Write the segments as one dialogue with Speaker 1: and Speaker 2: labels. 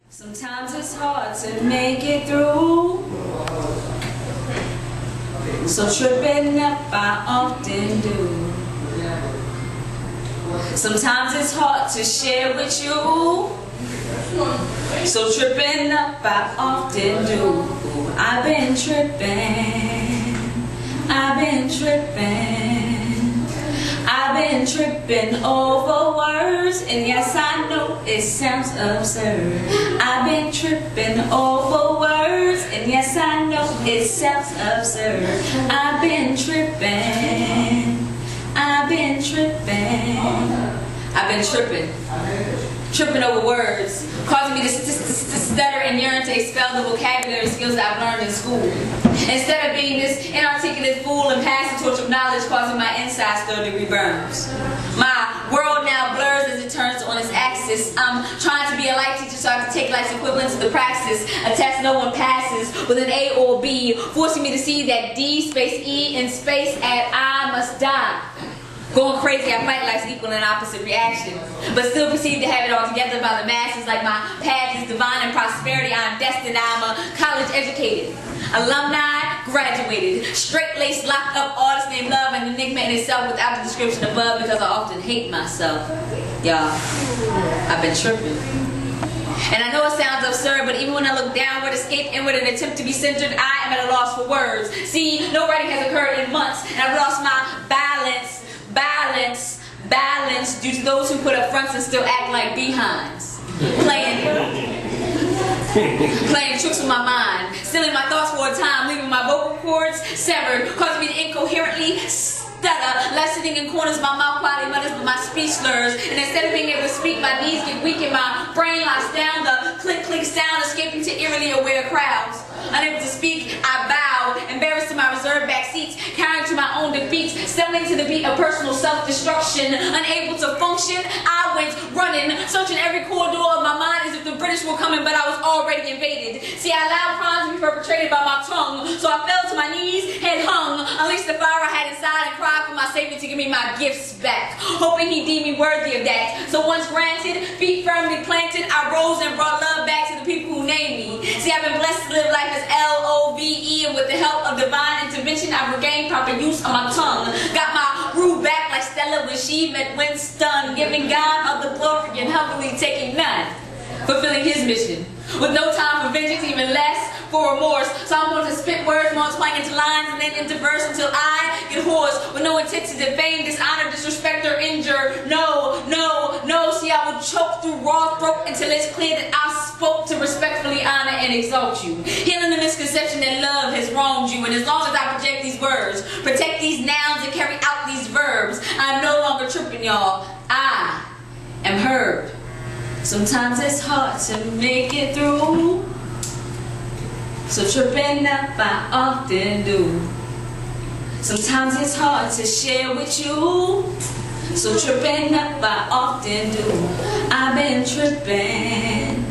Speaker 1: Sometimes it's hard to make it through, so tripping up I often do. Sometimes it's hard to share with you, so tripping up I often do. I've been tripping, I've been tripping over words, and yes I know it sounds absurd. I've been tripping over words, and yes I know it sounds absurd. I've been tripping over words, causing me to stutter and yearn to expel the vocabulary skills that I've learned in school. Instead of being this inarticulate fool and pass the torch of knowledge, causing my insides third-degree burns. My world now blurs as it turns on its axis. I'm trying to be a life teacher, so I have to take life's equivalent to the praxis. A test no one passes with an A or B, forcing me to see that D space E in space at I must die. Going crazy, I fight life's equal and opposite reaction, but still perceived to have it all together by the masses. Like my path is divine and prosperity, I'm destined. I'm a college educated, alumni, graduated, straight-laced, locked up artist named Love, an enigma in itself without the description above, because I often hate myself. Y'all, I've been tripping. And I know it sounds absurd, but even when I look downward, escape inward, and attempt to be centered, I am at a loss for words. See, no writing has occurred in months, and I've lost my balance due to those who put up fronts and still act like behinds. Playing tricks with my mind, stealing my thoughts for a time, leaving my vocal cords severed, causing me to incoherently stutter, lessening in corners my mouth quietly mutters, but my speech slurs. And instead of being able to speak, my knees get weak and my brain locks down, the click-click sound escaping to eerily aware crowds. Unable to speak, I bow, embarrassed to my reserved back seats, carrying to my own defeats, stumbling to the beat of personal self-destruction. Unable to function, I went running, searching every corridor of my mind as if the British were coming, but I was already invaded. See, I allowed crimes to be perpetrated by my tongue, so I fell to my knees, head hung, unleashed the fire I had inside, and cried for my Savior to give me my gifts back, hoping He deemed me worthy of that. So once granted, feet firmly planted, I rose and brought love back to the people who named me. See, I've been blessed to live life as L-O-V-E, and with the help of divine intervention, I've regained proper use of my tongue. Got my groove back like Stella when she met Winston, giving God all the glory and humbly taking none, fulfilling His mission. With no time for vengeance, even less for remorse. So I'm going to spit words, multiplying into lines and then into verse until I get hoarse, with no intent to defame, dishonor, disrespect, or injure. No. See, I will choke through raw throat until it's clear that I spoke to respectfully honor and exalt you, healing the misconception that love has wronged you. And as long as I project these words, protect these nouns, and carry out these verbs, I'm no longer tripping, y'all. I am heard. Sometimes it's hard to make it through, so tripping up I often do. Sometimes it's hard to share with you, so tripping up I often do. I've been tripping.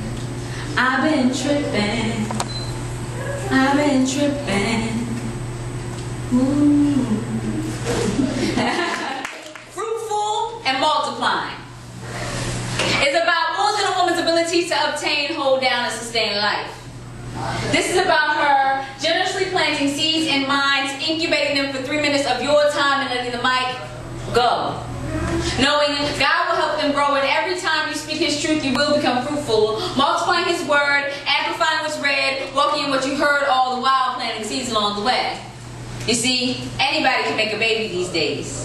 Speaker 1: Fruitful and multiplying is about more than a woman's ability to obtain, hold down, and sustain life. This is about her generously planting seeds in minds, incubating them for 3 minutes of your time, and letting the mic go. Knowing God will help them grow, and every time you speak His truth, you will become fruitful, multiplying His word, amplifying what's read, walking in what you heard, all the while planting seeds along the way. You see, anybody can make a baby these days.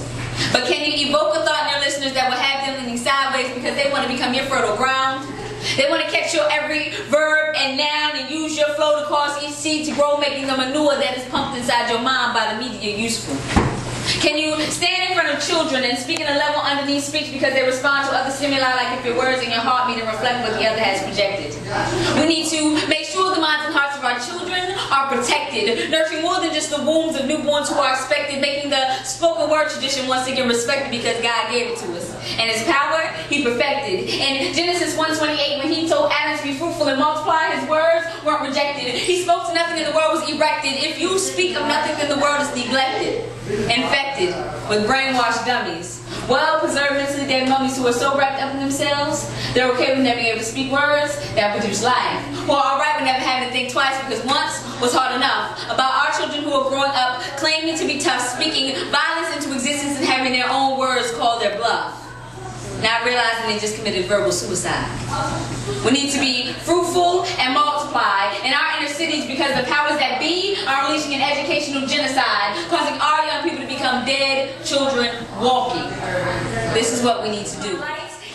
Speaker 1: But can you evoke a thought in your listeners that will have them leaning sideways because they want to become your fertile ground? They want to catch your every verb and noun and use your flow to cause each seed to grow, making the manure that is pumped inside your mind by the media useful. Can you stand in front of children and speak in a level underneath speech because they respond to other stimuli, like if your words and your heart meet and reflect what the other has projected? We need to make sure the minds and hearts of our children are protected, nurturing more than just the wombs of newborns who are expected, making the spoken word tradition once again respected because God gave it to us. And His power, He perfected. In Genesis 1:28, when He told Adam to be fruitful and multiply, His words weren't rejected. He spoke to nothing and the world was erected. If you speak of nothing, then the world is neglected, infected with brainwashed dummies. Well-preserved, mentally dead mummies who are so wrapped up in themselves, they're okay with never being able to speak words that produce life. Who are alright with never having to think twice because once was hard enough. About our children who are growing up, claiming to be tough, speaking violence into existence and having their own words called their bluff. Not realizing they just committed verbal suicide. We need to be fruitful and multiply in our inner cities because the powers that be are unleashing an educational genocide, causing our young people to become dead children walking. This is what we need to do.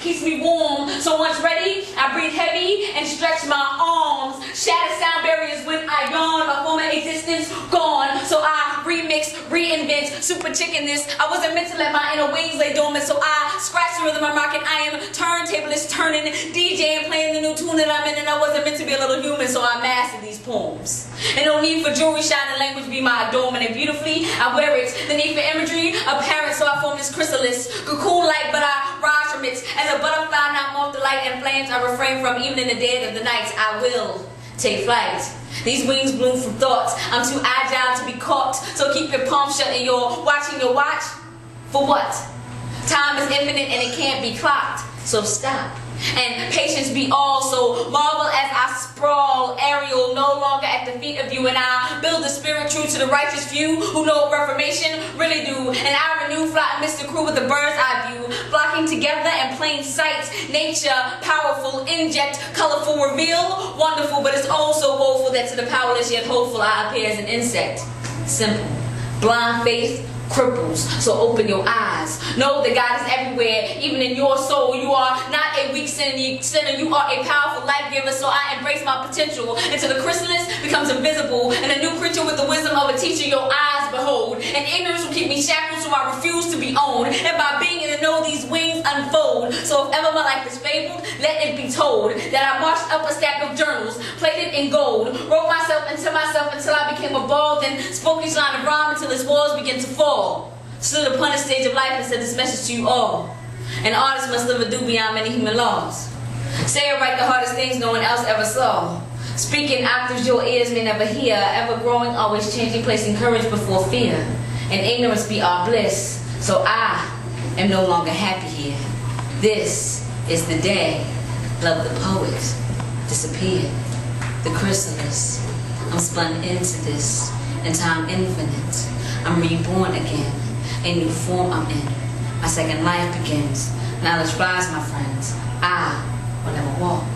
Speaker 1: Keeps me warm, so once ready, I breathe heavy and stretch my arms. Shatter sound barriers when I yawn, my former existence gone. So I remix, reinvent, super chicken this. I wasn't meant to let my inner wings lay dormant, so I scratch the rhythm I'm rocking. I am turntablist turning, DJing, playing the new tune that I'm in, and I wasn't meant to be a little human, so I mastered these poems. And no need for jewelry, shining language be my adornment, and beautifully I wear it. The need for imagery apparent, so I form this chrysalis, cocoon-like, but I rise from it. As a butterfly not moth the light and flames I refrain from, even in the dead of the night I will take flight. These wings bloom from thoughts. I'm too agile to be caught, so keep your palms shut and you're watching your watch. For what? Time is infinite and it can't be clocked, so stop. And patience be all, so marvel as I sprawl, aerial, no longer at the feet of you, and I build the spirit true to the righteous few who know what reformation really do. And I renew, fly amidst the crew with the bird's eye view, flocking together in plain sight. Nature, powerful, inject, colorful, reveal, wonderful, but it's also woeful that to the powerless yet hopeful I appear as an insect. Simple, blind faith cripples, so open your eyes. Know that God is everywhere, even in your soul. You are not a weak sinner, you are a powerful life giver, so I embrace my potential until the chrysalis becomes invisible, and a new creature with the wisdom of a teacher your eyes behold. And ignorance will keep me shackled, so I refuse to be owned, and by being in the know these wings unfold. So if ever my life is fabled, let it be told that I marched up a stack of journals plated in gold, wrote myself until I became a ball, then spoke each line of rhyme until its walls began to fall. Stood upon the stage of life and said this message to you all. An artist must live a do beyond many human laws. Say or write the hardest things no one else ever saw. Speak in octaves your ears may never hear. Ever growing, always changing, placing courage before fear. And ignorance be our bliss. So I am no longer happy here. This is the day. Love the poet disappeared. The chrysalis. I'm spun into this. In time infinite. I'm reborn again, a new form I'm in. My second life begins. Knowledge flies, my friends. I will never walk.